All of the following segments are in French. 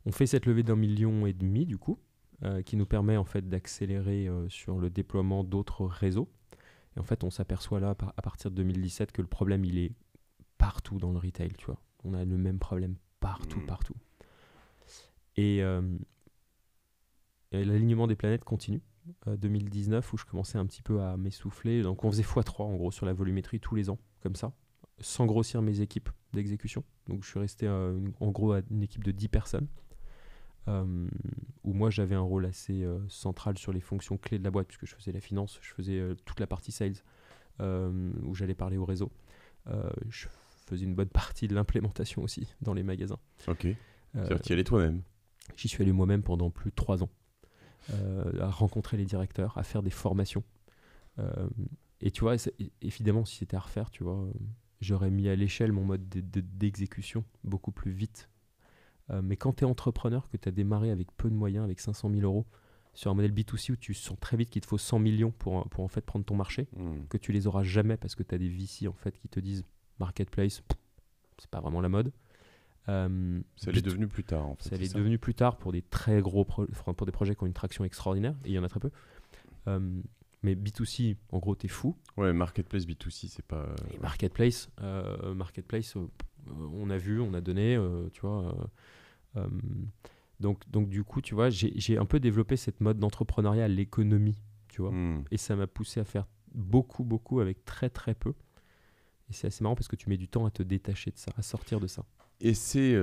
On fait cette levée d'1,5 million du coup, qui nous permet en fait d'accélérer sur le déploiement d'autres réseaux. Et en fait, on s'aperçoit là, à partir de 2017, que le problème, il est partout dans le retail, tu vois. On a le même problème partout, partout. Et, et l'alignement des planètes continue. 2019, où je commençais un petit peu à m'essouffler. Donc, on faisait x3 en gros sur la volumétrie tous les ans, comme ça, sans grossir mes équipes d'exécution. Donc, je suis resté en gros à une équipe de 10 personnes. Où moi j'avais un rôle assez central sur les fonctions clés de la boîte, puisque je faisais la finance, je faisais toute la partie sales, où j'allais parler au réseau. Je faisais une bonne partie de l'implémentation aussi dans les magasins. Ok, c'est-à-dire que tu y allais toi-même. J'y suis allé moi-même pendant plus de 3 ans, à rencontrer les directeurs, à faire des formations. Et tu vois, évidemment, si c'était à refaire, tu vois, j'aurais mis à l'échelle mon mode d'exécution beaucoup plus vite. Mais quand tu es entrepreneur, que tu as démarré avec peu de moyens, avec 500 000 euros, sur un modèle B2C où tu sens très vite qu'il te faut 100 millions pour en fait prendre ton marché, que tu les auras jamais parce que tu as des VC en fait qui te disent marketplace, c'est pas vraiment la mode. Ça l'est devenu plus tard en fait. Ça l'est devenu plus tard pour des très gros pour des projets qui ont une traction extraordinaire, et il y en a très peu. Mais B2C, en gros, t'es fou. Ouais, marketplace B2C, c'est pas. Et marketplace, on a vu, on a donné, tu vois. Donc du coup, tu vois, j'ai un peu développé cette mode d'entrepreneuriat à l'économie, tu vois. Et ça m'a poussé à faire beaucoup avec très très peu. Et c'est assez marrant parce que tu mets du temps à te détacher de ça, à sortir de ça. Et c'est...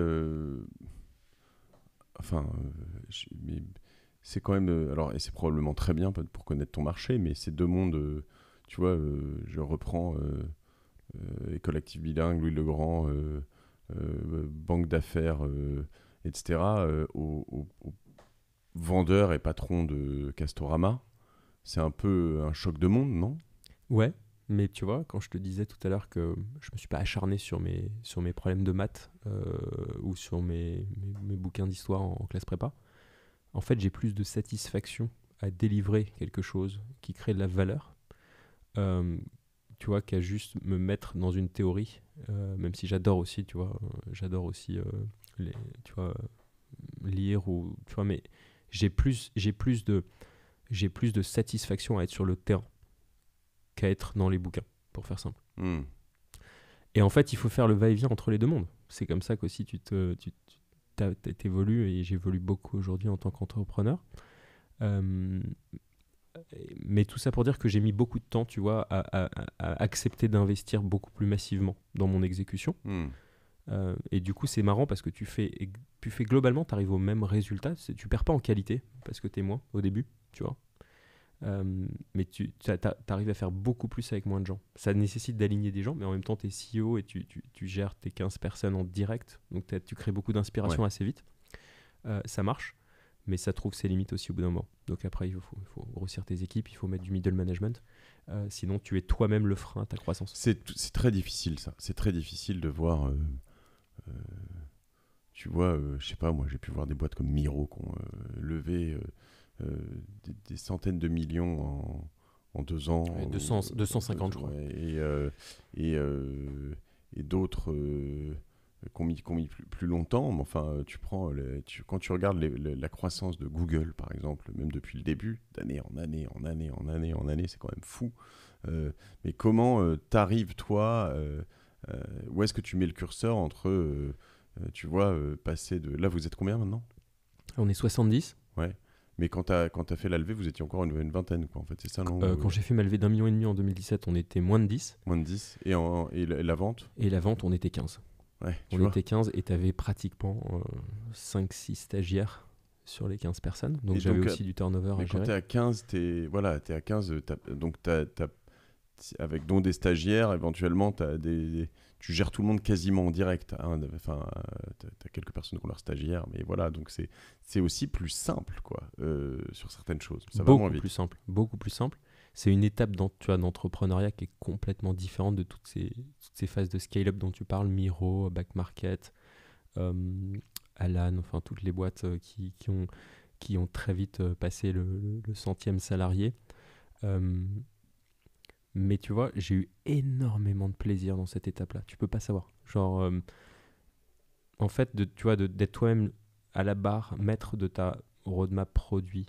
mais c'est quand même... alors, et c'est probablement très bien pour connaître ton marché, mais c'est deux mondes... tu vois, je reprends École active bilingue, Louis Legrand, banque d'affaires, etc. Aux vendeurs et patrons de Castorama. C'est un peu un choc de monde, non ? Ouais, mais tu vois, quand je te disais tout à l'heure que je me suis pas acharné sur mes problèmes de maths ou sur mes bouquins d'histoire en classe prépa, en fait, j'ai plus de satisfaction à délivrer quelque chose qui crée de la valeur, tu vois, qu'à juste me mettre dans une théorie, même si j'adore aussi, tu vois, tu vois, lire ou, tu vois, mais j'ai plus de satisfaction à être sur le terrain qu'à être dans les bouquins, pour faire simple. Et en fait, il faut faire le va-et-vient entre les deux mondes. C'est comme ça qu'aussi tu t'évolues, et j'évolue beaucoup aujourd'hui en tant qu'entrepreneur. Mais tout ça pour dire que j'ai mis beaucoup de temps, tu vois, à accepter d'investir beaucoup plus massivement dans mon exécution. Et du coup, c'est marrant parce que tu fais globalement, tu arrives au même résultat. Tu perds pas en qualité parce que tu es moins au début, tu vois. Mais tu arrives à faire beaucoup plus avec moins de gens. Ça nécessite d'aligner des gens, mais en même temps, tu es CEO et tu gères tes 15 personnes en direct. Donc, tu crées beaucoup d'inspiration assez vite. Ça marche, mais ça trouve ses limites aussi au bout d'un moment. Donc après, il faut grossir tes équipes, il faut mettre du middle management. Sinon, tu es toi-même le frein à ta croissance. C'est très difficile, ça. C'est très difficile de voir... tu vois, je sais pas, moi, j'ai pu voir des boîtes comme Miro qui ont levé des centaines de millions en 2 ans. 250, je crois. Et d'autres qui ont mis plus longtemps. Mais enfin, quand tu regardes la croissance de Google, par exemple, même depuis le début, d'année en année, c'est quand même fou. Mais comment t'arrives, toi, où est-ce que tu mets le curseur entre, tu vois, passer de... Là, vous êtes combien maintenant ? On est 70. Ouais. Mais quand t'as fait la levée, vous étiez encore une vingtaine, quoi, en fait, c'est ça, non ? Quand j'ai fait ma levée d'1,5 million en 2017, on était moins de 10. Moins de 10. Et la vente ? Et la vente, on était 15. Ouais, on était 15 et tu avais pratiquement 5-6 stagiaires sur les 15 personnes. Donc j'avais aussi du turnover à gérer. Mais quand tu es à 15, t'es à 15, donc avec dont des stagiaires, éventuellement, tu gères tout le monde quasiment en direct. Hein, enfin, tu as quelques personnes qui ont leurs stagiaires, mais voilà, donc c'est aussi plus simple, quoi, sur certaines choses. Ça va moins vite. Beaucoup plus simple. C'est une étape d'entrepreneuriat qui est complètement différente de toutes ces phases de scale-up dont tu parles, Miro, Back Market, Alan, enfin toutes les boîtes qui ont très vite passé le 100e salarié. Mais tu vois, j'ai eu énormément de plaisir dans cette étape-là. Tu peux pas savoir. Genre, en fait, d'être toi-même à la barre maître de ta roadmap produit,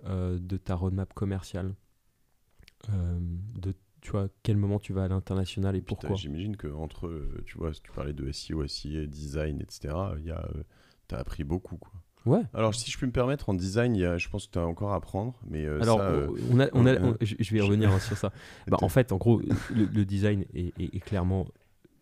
de ta roadmap commerciale, de tu vois quel moment tu vas à l'international et Puis pourquoi. j'imagine qu'entre, tu vois, si tu parlais de SEO, SIA, design, etc., t'as appris beaucoup, quoi. Ouais. Alors, si je puis me permettre, en design, je pense que tu as encore à apprendre, mais Alors, ça... je vais y revenir sur ça. En fait, en gros, le design est clairement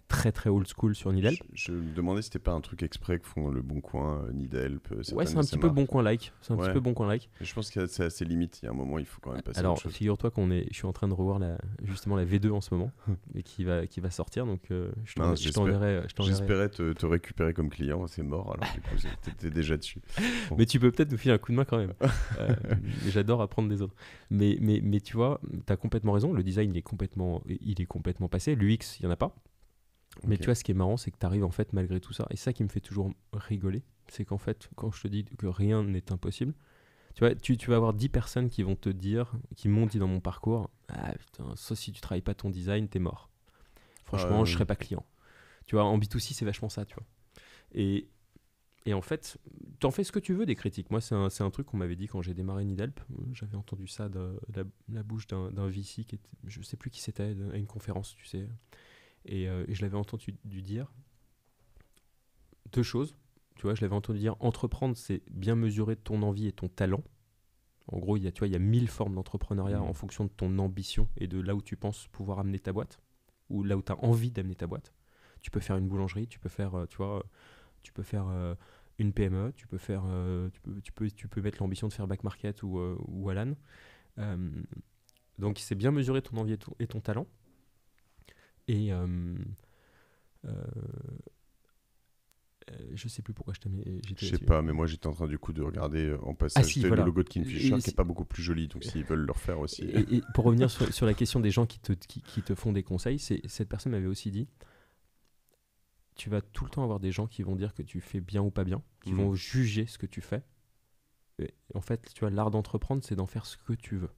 très très old school sur Needhelp. Je me demandais si c'était pas un truc exprès que font Le Bon Coin, Needhelp, Ouais, c'est un petit peu Bon Coin-like. Ouais. Petit peu Bon Coin-like. Mais je pense que c'est assez limite. Il y a un moment, il faut quand même passer à Alors, autre chose. figure-toi je suis en train de revoir justement la V2 en ce moment et qui va sortir. Donc, je t'enverrai. J'espérais te récupérer comme client. C'est mort. Alors, du coup, t'étais déjà dessus. Bon. Mais tu peux peut-être nous filer un coup de main quand même. J'adore apprendre des autres. Mais tu vois, tu as complètement raison. Le design, il est complètement passé. L'UX, il n'y en a pas. Mais tu vois, ce qui est marrant, c'est que tu arrives en fait malgré tout ça. Et ça qui me fait toujours rigoler, c'est qu'en fait, quand je te dis que rien n'est impossible, tu vois, tu vas avoir 10 personnes qui vont te dire, qui m'ont dit dans mon parcours, ah putain, ça si tu travailles pas ton design, t'es mort. Franchement, je serai pas client. Tu vois, en B2C, c'est vachement ça, tu vois. Et en fait, t'en fais ce que tu veux des critiques. Moi, c'est un truc qu'on m'avait dit quand j'ai démarré Needhelp. J'avais entendu ça de la bouche d'un VC qui était, je sais plus qui c'était, à une conférence, tu sais. Et je l'avais entendu dire deux choses. Tu vois, je l'avais entendu dire entreprendre, c'est bien mesurer ton envie et ton talent. En gros, il y a 1000 formes d'entrepreneuriat en fonction de ton ambition et de là où tu penses pouvoir amener ta boîte ou là où tu as envie d'amener ta boîte. Tu peux faire une boulangerie, tu peux faire, une PME, tu peux mettre l'ambition de faire back market ou Alan. Donc, c'est bien mesurer ton envie et ton talent. Et je sais plus pourquoi j'étais. Je sais pas, mais moi j'étais en train du coup de regarder en passage le logo de Kingfisher qui est pas beaucoup plus joli, donc s'ils veulent le refaire aussi. Et pour revenir sur la question des gens qui te font des conseils, cette personne m'avait aussi dit, tu vas tout le temps avoir des gens qui vont dire que tu fais bien ou pas bien, qui vont juger ce que tu fais. Et en fait, tu vois, l'art d'entreprendre, c'est d'en faire ce que tu veux.